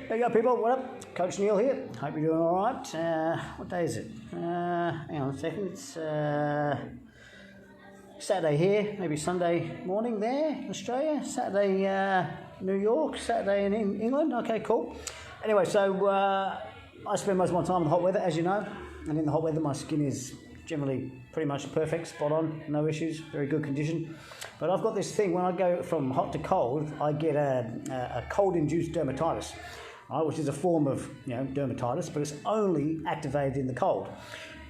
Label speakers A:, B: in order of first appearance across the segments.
A: There you go, people. What up? Coach Neil here. Hope you're doing all right. What day is it? Hang on a second. It's Saturday here, maybe Sunday morning there in Australia. Saturday New York. Saturday in England. Okay, cool. Anyway, so I spend most of my time in the hot weather, as you know. And in the hot weather, my skin is generally pretty much perfect, spot on, no issues, very good condition. But I've got this thing, when I go from hot to cold, I get a cold-induced dermatitis, right, which is a form of dermatitis, but it's only activated in the cold.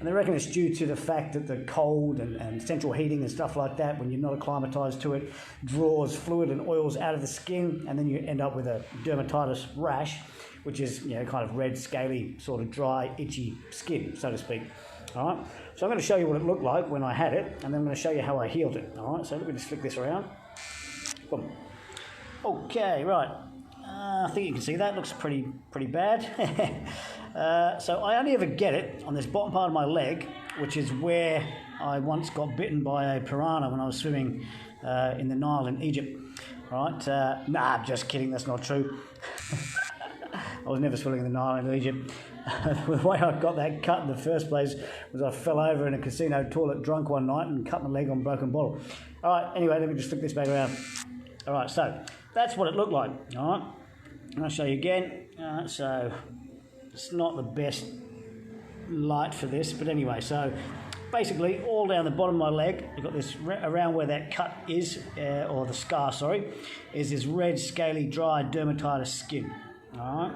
A: And they reckon it's due to the fact that the cold and central heating and stuff like that, when you're not acclimatized to it, draws fluid and oils out of the skin, and then you end up with a dermatitis rash, which is kind of red, scaly, sort of dry, itchy skin, so to speak. All right, so I'm going to show you what it looked like when I had it, and then I'm going to show you how I healed it. All right, so let me just flick this around. Boom. Okay, right. I think you can see that looks pretty bad. So I only ever get it on this bottom part of my leg, which is where I once got bitten by a piranha when I was swimming in the Nile in Egypt. All right, nah, I'm just kidding. That's not true. I was never swimming in the Nile in Egypt. The way I got that cut in the first place was I fell over in a casino toilet drunk one night and cut my leg on a broken bottle. All right, anyway, let me just flick this back around. All right, so that's what it looked like. All right, and I'll show you again. So it's not the best light for this, but anyway, so basically all down the bottom of my leg, you've got this around where that cut is, or the scar, sorry, is this red, scaly, dry dermatitis skin. All right.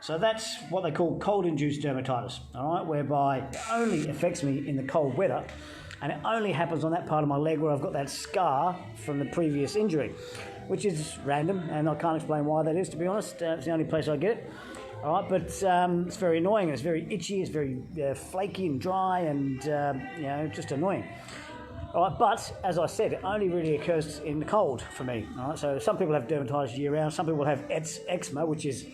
A: So that's what they call cold-induced dermatitis, all right, whereby it only affects me in the cold weather, and it only happens on that part of my leg where I've got that scar from the previous injury, which is random, and I can't explain why that is, to be honest. It's the only place I get it. All right, but it's very annoying, it's very itchy, it's very flaky and dry, and just annoying. All right, but as I said, it only really occurs in the cold for me. All right, so some people have dermatitis year round. Some people have eczema, which is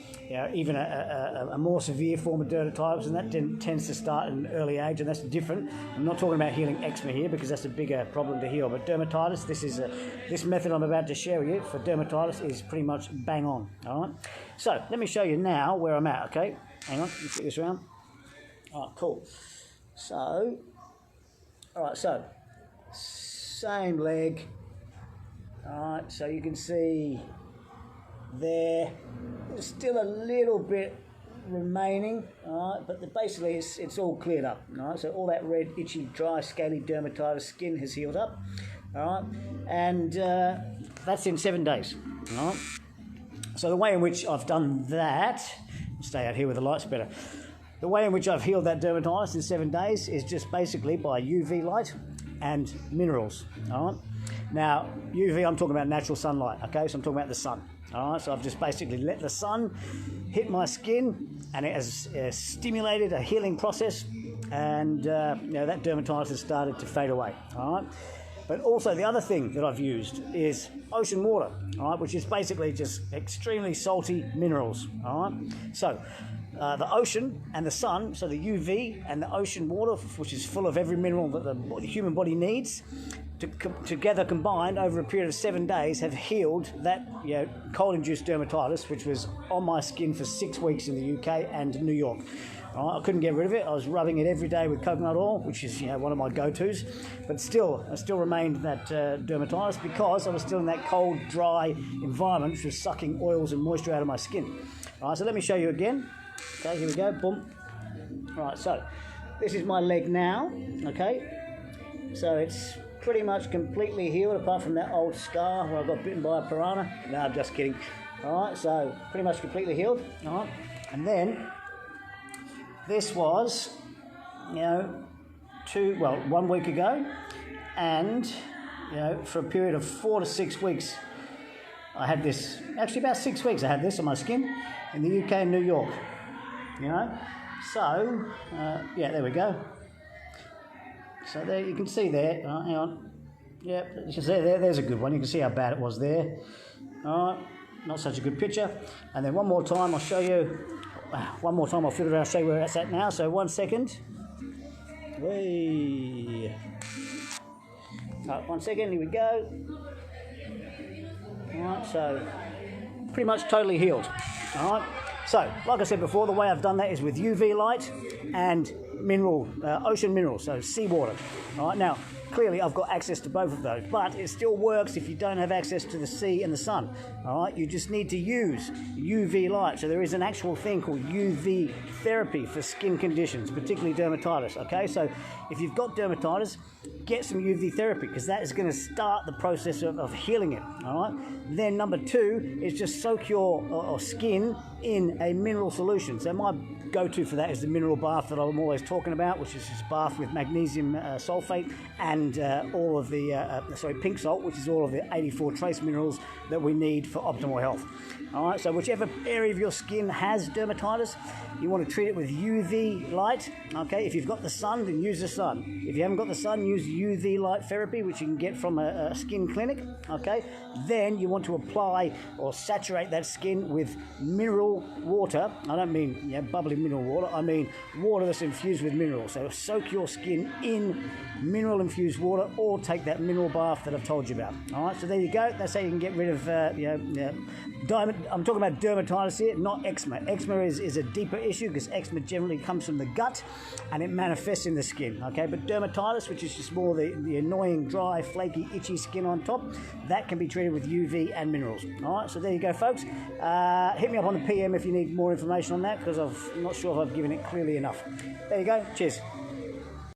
A: even a more severe form of dermatitis, and that tends to start at an early age, and that's different. I'm not talking about healing eczema here because that's a bigger problem to heal. But dermatitis, this method I'm about to share with you for dermatitis is pretty much bang on. All right, so let me show you now where I'm at. Okay, hang on, let me flip this around. All right, cool. So, all right, so. Same leg. All right, so you can see there's still a little bit remaining, all right, but basically it's all cleared up. All right, so all that red, itchy, dry, scaly dermatitis skin has healed up. All right, and that's in 7 days. All right, so the way in which I've done that, stay out here where the light's better. The way in which I've healed that dermatitis in 7 days is just basically by UV light and minerals. All right. Now, UV, I'm talking about natural sunlight. Okay, so I'm talking about the sun. All right. So I've just basically let the sun hit my skin, and it has stimulated a healing process, and that dermatitis has started to fade away. All right. But also the other thing that I've used is ocean water. All right, which is basically just extremely salty minerals. All right. So the ocean and the sun, so the UV and the ocean water, which is full of every mineral that the human body needs, together combined over a period of 7 days have healed that cold-induced dermatitis, which was on my skin for 6 weeks in the UK and New York. I couldn't get rid of it. I was rubbing it every day with coconut oil, which is one of my go-tos, but still, I still remained that dermatitis because I was still in that cold, dry environment, which was sucking oils and moisture out of my skin. All right, so let me show you again. Okay, here we go, boom. Right, so this is my leg now, okay? So it's pretty much completely healed apart from that old scar where I got bitten by a piranha. No, I'm just kidding. All right, so pretty much completely healed, all right? And then this was, 1 week ago, and, for a period of 4 to 6 weeks, I had this, actually about 6 weeks I had this on my skin in the UK and New York. So there we go. So there you can see there. Hang on. Yep, you can see there's a good one. You can see how bad it was there. All right, not such a good picture. And then one more time, I'll show you. One more time, I'll flip it around and show you where that's at now. So 1 second. Whee. Right, 1 second. Here we go. All right, so pretty much totally healed. All right. So, like I said before, the way I've done that is with UV light and mineral, ocean minerals, so seawater. All right, now, clearly I've got access to both of those, but it still works if you don't have access to the sea and the sun. All right, you just need to use UV light. So there is an actual thing called UV therapy for skin conditions, particularly dermatitis. Okay, so if you've got dermatitis, get some UV therapy because that is going to start the process of healing it. All right. Then number 2 is just soak your skin in a mineral solution. So my go-to for that is the mineral bath that I'm always talking about, which is this bath with magnesium sulfate and all of the pink salt, which is all of the 84 trace minerals that we need for optimal health. All right, so whichever area of your skin has dermatitis, you want to treat it with UV light. Okay, if you've got the sun, then use the sun. If you haven't got the sun, use UV light therapy, which you can get from a skin clinic. Okay, then you want to apply or saturate that skin with mineral water. I don't mean bubbly mineral water. I mean water that's infused with minerals. So soak your skin in mineral infused water, or take that mineral bath that I've told you about. All right, so there you go. That's how you can get rid of I'm talking about dermatitis here, not eczema. Eczema is a deeper issue because eczema generally comes from the gut and it manifests in the skin. Okay, but dermatitis, which is just more the annoying, dry, flaky, itchy skin on top, that can be treated with UV and minerals. All right, so there you go, folks. Hit me up on the PM if you need more information on that, because I'm not sure if I've given it clearly enough. There you go. Cheers.